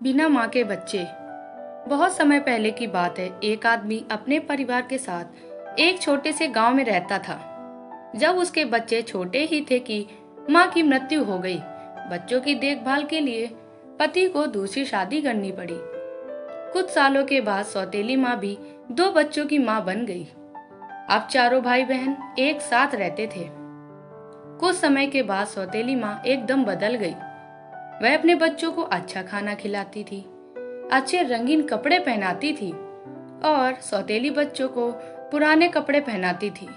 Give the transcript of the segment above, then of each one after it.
बिना माँ के बच्चे। बहुत समय पहले की बात है। एक आदमी अपने परिवार के साथ एक छोटे से गांव में रहता था। जब उसके बच्चे छोटे ही थे कि माँ की मृत्यु हो गई। बच्चों की देखभाल के लिए पति को दूसरी शादी करनी पड़ी। कुछ सालों के बाद सौतेली माँ भी दो बच्चों की माँ बन गई। अब चारों भाई बहन एक साथ रहते थे। कुछ समय के बाद सौतेली माँ एकदम बदल गई। वह अपने बच्चों को अच्छा खाना खिलाती थी, अच्छे रंगीन कपड़े पहनाती थी और सौतेली बच्चों को पुराने कपड़े पहनाती थी।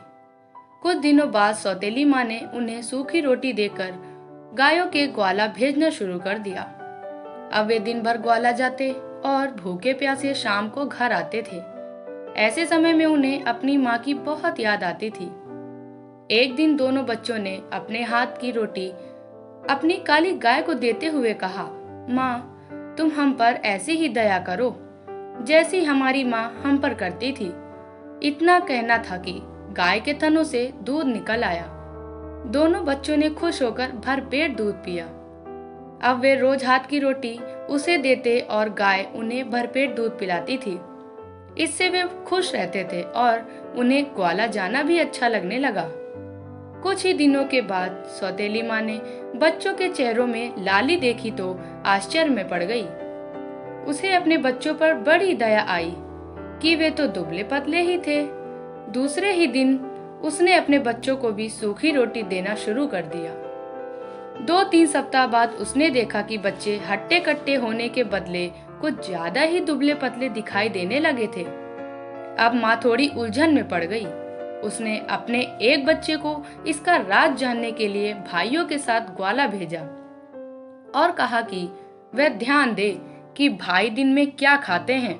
कुछ दिनों बाद सौतेली माँ ने उन्हें सूखी रोटी देकर गायों के ग्वाला भेजना शुरू कर दिया। अब वे दिन भर ग्वाला जाते और भूखे प्यासे शाम को घर आते थे। ऐसे समय में उन्हें अपनी माँ की बहुत याद आती थी। एक दिन दोनों बच्चों ने अपने हाथ की रोटी अपनी काली गाय को देते हुए कहा, माँ, तुम हम पर ऐसे ही दया करो जैसी हमारी माँ हम पर करती थी। इतना कहना था कि गाय के थनों से दूध निकल आया। दोनों बच्चों ने खुश होकर भरपेट दूध पिया। अब वे रोज हाथ की रोटी उसे देते और गाय उन्हें भरपेट दूध पिलाती थी। इससे वे खुश रहते थे और उन्हें ग्वाला जाना भी अच्छा लगने लगा। कुछ ही दिनों के बाद सौतेली माँ ने बच्चों के चेहरों में लाली देखी तो आश्चर्य में पड़ गई। उसे अपने बच्चों पर बड़ी दया आई कि वे तो दुबले पतले ही थे। दूसरे ही दिन उसने अपने बच्चों को भी सूखी रोटी देना शुरू कर दिया। 2-3 सप्ताह बाद उसने देखा कि बच्चे हट्टे कट्टे होने के बदले कुछ ज्यादा ही दुबले पतले दिखाई देने लगे थे। अब माँ थोड़ी उलझन में पड़ गई। उसने अपने एक बच्चे को इसका राज जानने के लिए भाइयों के साथ ग्वाला भेजा और कहा कि वह ध्यान दे कि भाई दिन में क्या खाते हैं।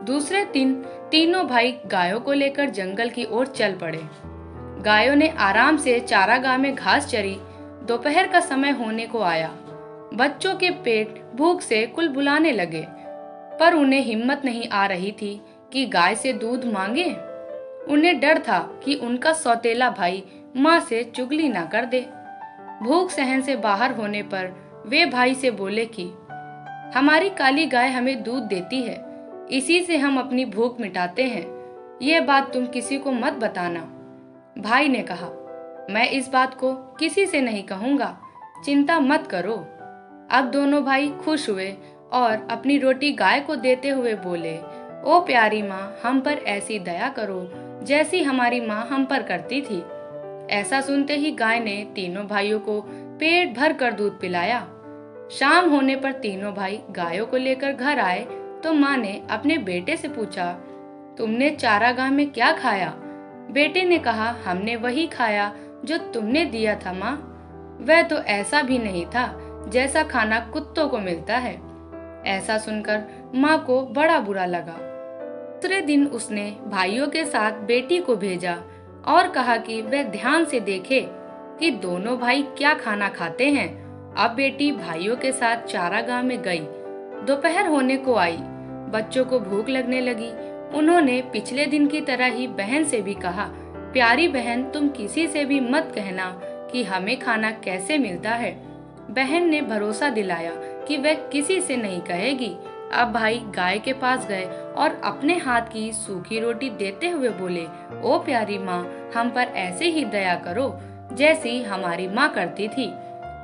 दूसरे दिन तीनों भाई गायों को लेकर जंगल की ओर चल पड़े। गायों ने आराम से चारागाह में घास चरी। दोपहर का समय होने को आया। बच्चों के पेट भूख से कुलबुलाने लगे, पर उन्हें हिम्मत नहीं आ रही थी कि गाय से दूध मांगे। उन्हें डर था कि उनका सौतेला भाई माँ से चुगली ना कर दे। भूख सहन से बाहर होने पर वे भाई से बोले कि हमारी काली गाय हमें दूध देती है, इसी से हम अपनी भूख मिटाते हैं। यह बात तुम किसी को मत बताना। भाई ने कहा, मैं इस बात को किसी से नहीं कहूँगा, चिंता मत करो। अब दोनों भाई खुश हुए और अपनी रोटी गाय को देते हुए बोले, ओ प्यारी माँ, हम पर ऐसी दया करो जैसी हमारी माँ हम पर करती थी। ऐसा सुनते ही गाय ने तीनों भाइयों को पेट भर कर दूध पिलाया। शाम होने पर तीनों भाई गायों को लेकर घर आए तो माँ ने अपने बेटे से पूछा, तुमने चारागाह में क्या खाया? बेटे ने कहा, हमने वही खाया जो तुमने दिया था माँ। वह तो ऐसा भी नहीं था जैसा खाना कुत्तों को मिलता है। ऐसा सुनकर माँ को बड़ा बुरा लगा। दूसरे दिन उसने भाइयों के साथ बेटी को भेजा और कहा कि वह ध्यान से देखे कि दोनों भाई क्या खाना खाते हैं। अब बेटी भाइयों के साथ चारागाह में गई। दोपहर होने को आई। बच्चों को भूख लगने लगी। उन्होंने पिछले दिन की तरह ही बहन से भी कहा, प्यारी बहन, तुम किसी से भी मत कहना कि हमें खाना कैसे मिलता है। बहन ने भरोसा दिलाया कि वह किसी से नहीं कहेगी। अब भाई गाय के पास गए और अपने हाथ की सूखी रोटी देते हुए बोले, ओ प्यारी माँ, हम पर ऐसे ही दया करो जैसी हमारी माँ करती थी।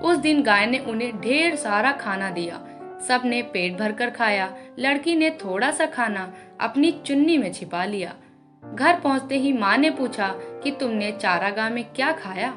उस दिन गाय ने उन्हें ढेर सारा खाना दिया। सबने पेट भरकर खाया। लड़की ने थोड़ा सा खाना अपनी चुन्नी में छिपा लिया। घर पहुँचते ही माँ ने पूछा कि तुमने चारागाह में क्या खाया?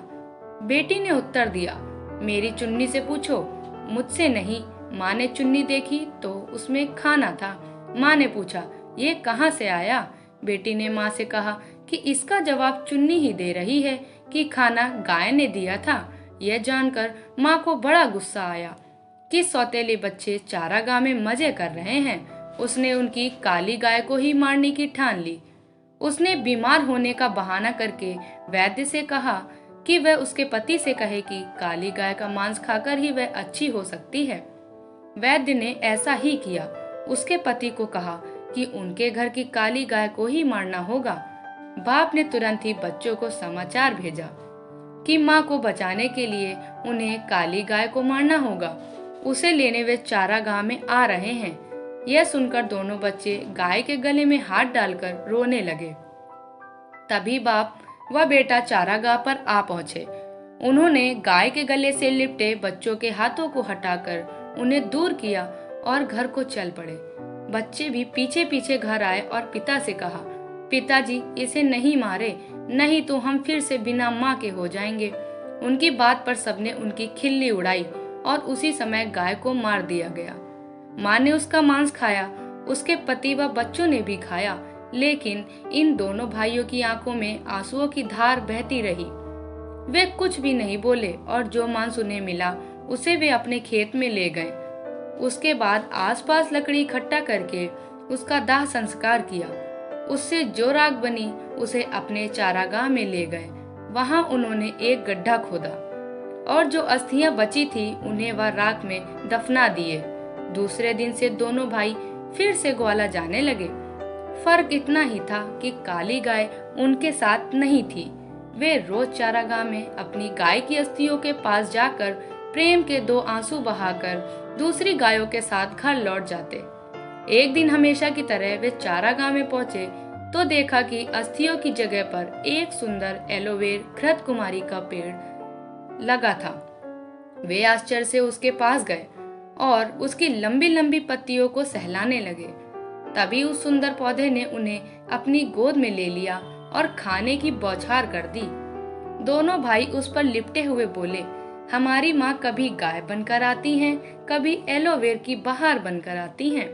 बेटी ने उत्तर दिया, मेरी चुन्नी से पूछो, मुझसे नहीं। माँ ने चुन्नी देखी तो उसमें खाना था। माँ ने पूछा, ये कहाँ से आया? बेटी ने माँ से कहा कि इसका जवाब चुन्नी ही दे रही है कि खाना गाय ने दिया था। यह जानकर माँ को बड़ा गुस्सा आया कि सौतेले बच्चे चारागाह में मजे कर रहे हैं। उसने उनकी काली गाय को ही मारने की ठान ली। उसने बीमार होने का बहाना करके वैद्य से कहा कि वह उसके पति से कहे कि काली गाय का मांस खाकर ही वह अच्छी हो सकती है। वैद्य ने ऐसा ही किया। उसके पति को कहा कि उनके घर की काली गाय को ही मारना होगा। बाप ने तुरंत ही बच्चों को समाचार भेजा कि माँ को बचाने के लिए उन्हें काली गाय को मारना होगा। उसे लेने वे चारागाह में आ रहे हैं। यह सुनकर दोनों बच्चे गाय के गले में हाथ डालकर रोने लगे। तभी बाप व बेटा चारागाह पर आ पहुंचे। उन्होंने गाय के गले से लिपटे बच्चों के हाथों को हटाकर उन्हें दूर किया और घर को चल पड़े। बच्चे भी पीछे पीछे घर आए और पिता से कहा, पिताजी इसे नहीं मारे, नहीं तो हम फिर से बिना माँ के हो जाएंगे। उनकी बात पर सबने उनकी खिल्ली उड़ाई और उसी समय गाय को मार दिया गया। माँ ने उसका मांस खाया, उसके पति व बच्चों ने भी खाया, लेकिन इन दोनों भाइयों की आंखों में आंसुओं की धार बहती रही। वे कुछ भी नहीं बोले और जो मांस उन्हें मिला उसे वे अपने खेत में ले गए। उसके बाद आसपास लकड़ी इकट्ठा करके उसका दाह संस्कार किया। उससे जो राख बनी उसे अपने चारागाह में ले गए। वहां उन्होंने एक गड्ढा खोदा और जो अस्थियां बची थी उन्हें वह राख में दफना दिए। दूसरे दिन से दोनों भाई फिर से ग्वाला जाने लगे। फर्क इतना ही था कि काली गाय उनके साथ नहीं थी। वे रोज चारागाह में अपनी गाय की अस्थियों के पास जाकर प्रेम के 2 आंसू बहाकर दूसरी गायों के साथ घर लौट जाते। एक दिन हमेशा की तरह वे चारागाह में पहुंचे तो देखा कि अस्थियों की जगह पर एक सुंदर एलोवेर घृत कुमारी का पेड़ लगा था। वे आश्चर्य से उसके पास गए और उसकी लंबी लंबी पत्तियों को सहलाने लगे। तभी उस सुंदर पौधे ने उन्हें अपनी गोद में ले लिया और खाने की बौछार कर दी। दोनों भाई उस पर लिपटे हुए बोले, हमारी माँ कभी गाय बनकर आती हैं, कभी एलोवेर की बहार बनकर आती हैं।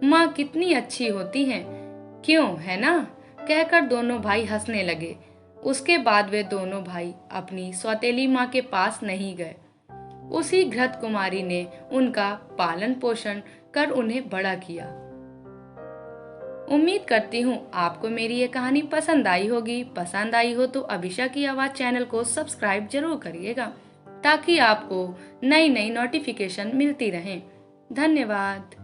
माँ कितनी अच्छी होती हैं, क्यों है ना? कहकर दोनों भाई हंसने लगे। उसके बाद वे दोनों भाई अपनी सौतेली माँ के पास नहीं गए। उसी घृत कुमारी ने उनका पालन पोषण कर उन्हें बड़ा किया। उम्मीद करती हूँ आपको मेरी ये कहानी पसंद आई होगी। पसंद आई हो तो अभिषा की आवाज चैनल को सब्सक्राइब जरूर करिएगा ताकि आपको नई नई नोटिफिकेशन मिलती रहें। धन्यवाद।